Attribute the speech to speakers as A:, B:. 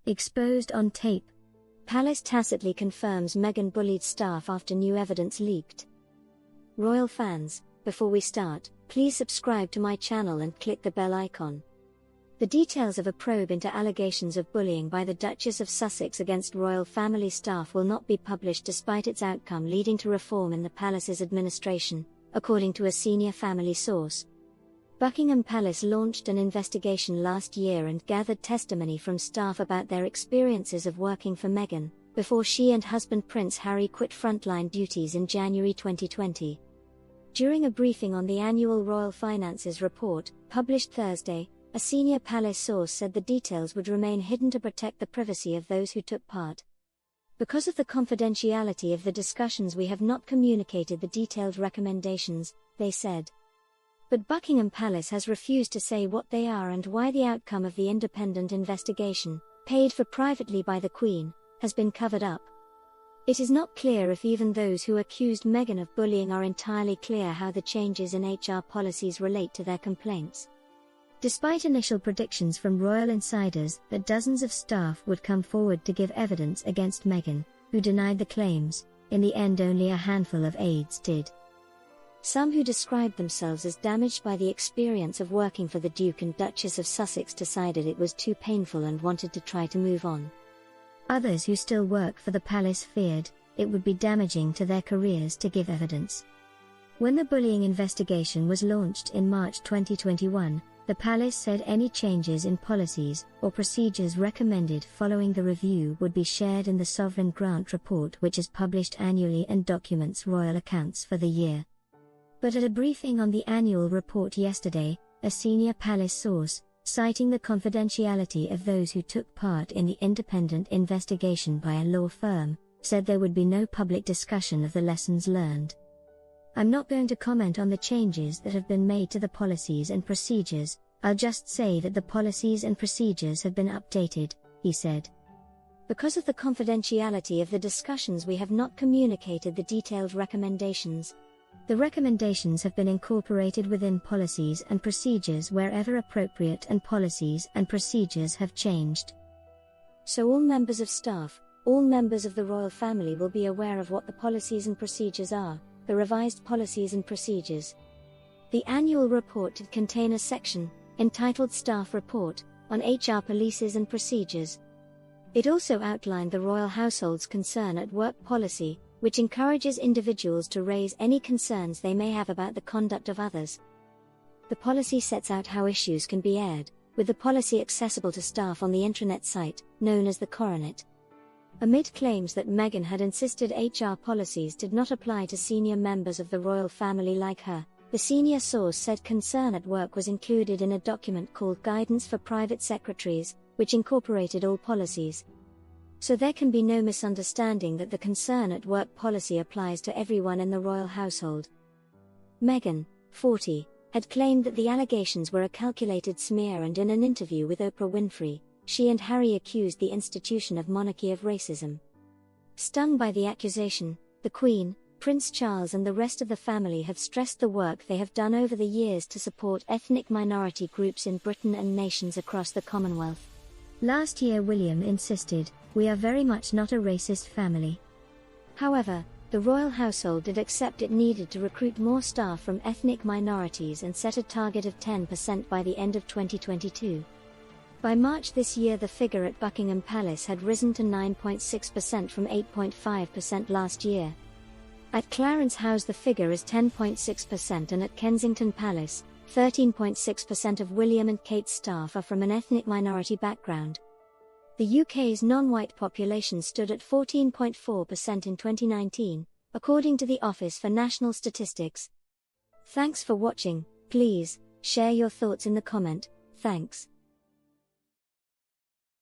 A: Exposed on tape. Palace tacitly confirms Meghan bullied staff after new evidence leaked. Royal fans, before we start, please subscribe to my channel and click the bell icon. The details of a probe into allegations of bullying by the Duchess of Sussex against royal family staff will not be published despite its outcome leading to reform in the palace's administration, according to a senior family source. Buckingham Palace launched an investigation last year and gathered testimony from staff about their experiences of working for Meghan, before she and husband Prince Harry quit frontline duties in January 2020. During a briefing on the annual Royal Finances report, published Thursday, a senior palace source said the details would remain hidden to protect the privacy of those who took part. Because of the confidentiality of the discussions, we have not communicated the detailed recommendations, they said. But Buckingham Palace has refused to say what they are and why the outcome of the independent investigation, paid for privately by the Queen, has been covered up. It is not clear if even those who accused Meghan of bullying are entirely clear how the changes in HR policies relate to their complaints. Despite initial predictions from royal insiders that dozens of staff would come forward to give evidence against Meghan, who denied the claims, in the end only a handful of aides did. Some who described themselves as damaged by the experience of working for the Duke and Duchess of Sussex decided it was too painful and wanted to try to move on. Others who still work for the palace feared it would be damaging to their careers to give evidence. When the bullying investigation was launched in March 2021, the palace said any changes in policies or procedures recommended following the review would be shared in the Sovereign Grant Report, which is published annually and documents royal accounts for the year. But at a briefing on the annual report yesterday, a senior palace source, citing the confidentiality of those who took part in the independent investigation by a law firm, said there would be no public discussion of the lessons learned. "I'm not going to comment on the changes that have been made to the policies and procedures, I'll just say that the policies and procedures have been updated," he said. Because of the confidentiality of the discussions, we have not communicated the detailed recommendations. The recommendations have been incorporated within policies and procedures wherever appropriate, and policies and procedures have changed. So all members of staff, all members of the royal family will be aware of what the policies and procedures are, the revised policies and procedures. The annual report did contain a section, entitled Staff Report, on HR policies and procedures. It also outlined the royal household's concern at work policy, which encourages individuals to raise any concerns they may have about the conduct of others. The policy sets out how issues can be aired, with the policy accessible to staff on the intranet site, known as the Coronet. Amid claims that Meghan had insisted HR policies did not apply to senior members of the royal family like her, the senior source said concern at work was included in a document called Guidance for Private Secretaries, which incorporated all policies. So there can be no misunderstanding that the concern at work policy applies to everyone in the royal household. Meghan, 40, had claimed that the allegations were a calculated smear, and in an interview with Oprah Winfrey, she and Harry accused the institution of monarchy of racism. Stung by the accusation, the Queen, Prince Charles and the rest of the family have stressed the work they have done over the years to support ethnic minority groups in Britain and nations across the Commonwealth. Last year William insisted, "We are very much not a racist family." However, the royal household did accept it needed to recruit more staff from ethnic minorities and set a target of 10% by the end of 2022. By March this year, the figure at Buckingham Palace had risen to 9.6% from 8.5% last year. At Clarence House the figure is 10.6%, and at Kensington Palace, 13.6% of William and Kate's staff are from an ethnic minority background. The UK's non-white population stood at 14.4% in 2019, according to the Office for National Statistics. Thanks for watching. Please share your thoughts in the comment. Thanks.